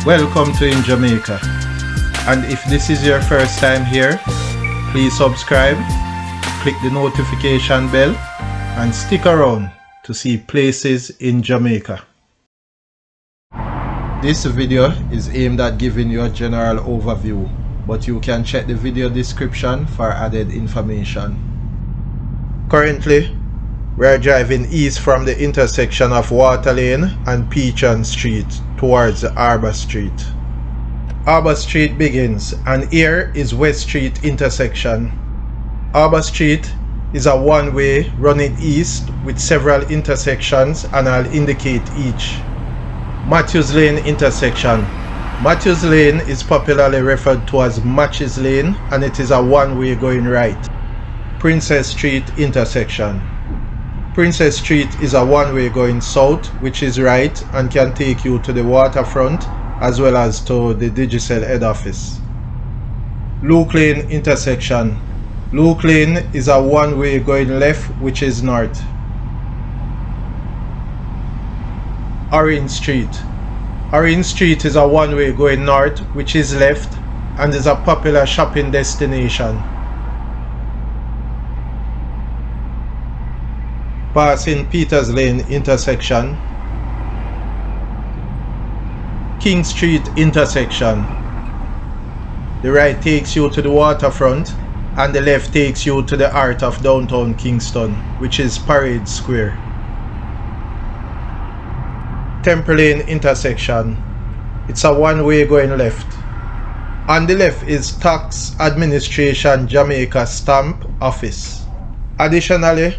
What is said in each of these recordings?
Welcome to In Jamaica, and if this is your first time here, please subscribe, click the notification bell, and stick around to see places in Jamaica. This video is aimed at giving you a general overview, but you can check the video description for added information. Currently, we are driving east from the intersection of Water Lane and Peachon Street towards Arbor Street. Arbor Street begins, and here is West Street intersection. Arbor Street is a one-way running east with several intersections, and I'll indicate each. Matthews Lane intersection. Matthews Lane is popularly referred to as Matches Lane, and it is a one-way going right. Princess Street intersection. Princess Street is a one-way going south, which is right and can take you to the waterfront as well as to the Digicel head office. Luke Lane intersection. Luke Lane is a one-way going left, which is north. Orange Street. Orange Street is a one-way going north, which is left, and is a popular shopping destination. Passing Peters Lane intersection. King Street intersection. The right takes you to the waterfront, and the left takes you to the heart of downtown Kingston, which is Parade Square. Temple Lane intersection. It's a one-way going left. On the left is Tax Administration Jamaica Stamp Office. Additionally,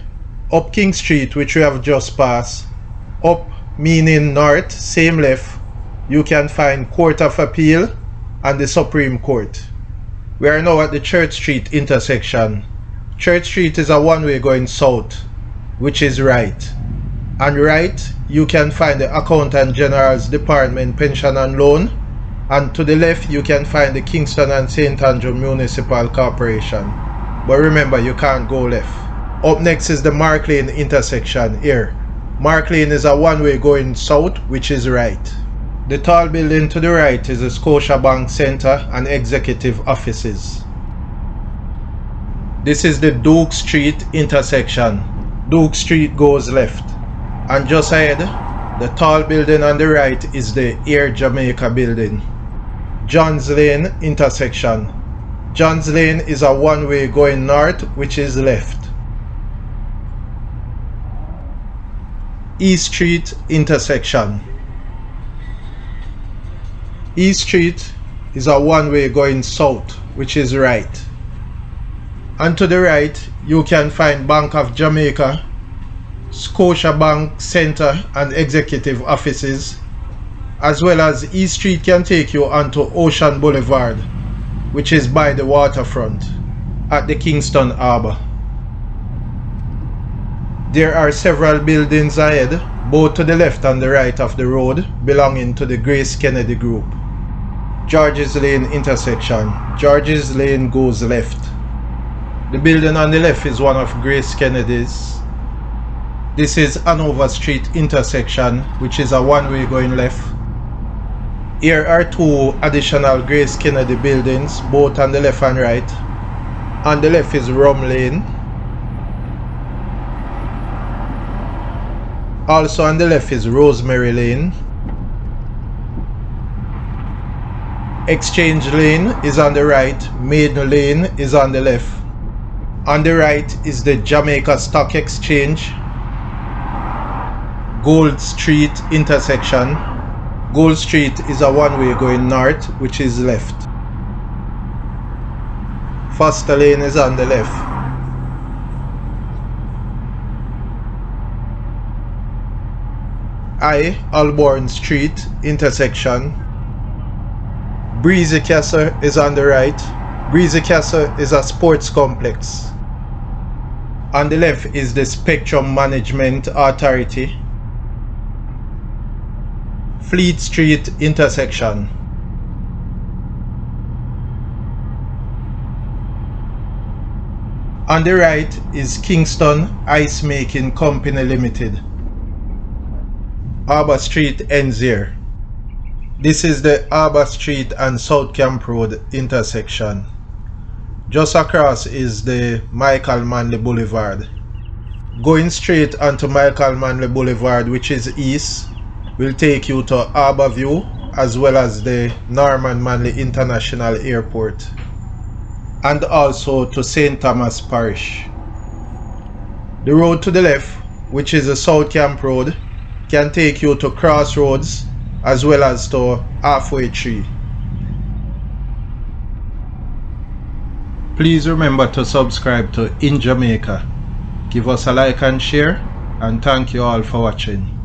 up King Street, which we have just passed, up meaning north, same left, you can find Court of Appeal and the Supreme Court. We are now at the Church Street intersection. Church Street is a one-way going south, which is right. And right, you can find the Accountant General's Department Pension and Loan, and to the left you can find the Kingston and St. Andrew Municipal Corporation. But remember, you can't go left. Up next is the Mark Lane intersection here. Mark Lane is a one-way going south, which is right. The tall building to the right is the Scotiabank Centre and Executive Offices. This is the Duke Street intersection. Duke Street goes left. And just ahead, the tall building on the right is the Air Jamaica building. Johns Lane intersection. Johns Lane is a one-way going north, which is left. East Street intersection. East Street is a one-way going south, which is right. And to the right, you can find Bank of Jamaica, Scotiabank Centre and Executive Offices, as well as East Street can take you onto Ocean Boulevard, which is by the waterfront at the Kingston Harbour. There are several buildings ahead, both to the left and the right of the road, belonging to the Grace Kennedy Group. Georges Lane intersection. Georges Lane goes left. The building on the left is one of Grace Kennedy's. This is Hanover Street intersection, which is a one-way going left. Here are two additional Grace Kennedy buildings, both on the left and right. On the left is Rum Lane. Also on the left is Rosemary Lane. Exchange Lane is on the right, Maiden Lane is on the left. On the right is the Jamaica Stock Exchange. Gold Street intersection. Gold Street is a one-way going north, which is left. Foster Lane is on the left. Alborn Street intersection. Breezy Castle is on the right. Breezy Castle is a sports complex. On the left is the Spectrum Management Authority. Fleet Street intersection. On the right is Kingston Ice Making Company Limited. Harbour Street ends here. This is the Harbour Street and South Camp Road intersection. Just across is the Michael Manley Boulevard. Going straight onto Michael Manley Boulevard, which is east, will take you to Harbour View as well as the Norman Manley International Airport, and also to St. Thomas Parish. The road to the left, which is the South Camp Road, can take you to Crossroads as well as to Halfway Tree. Please remember to subscribe to In Jamaica. Give us a like and share, and thank you all for watching.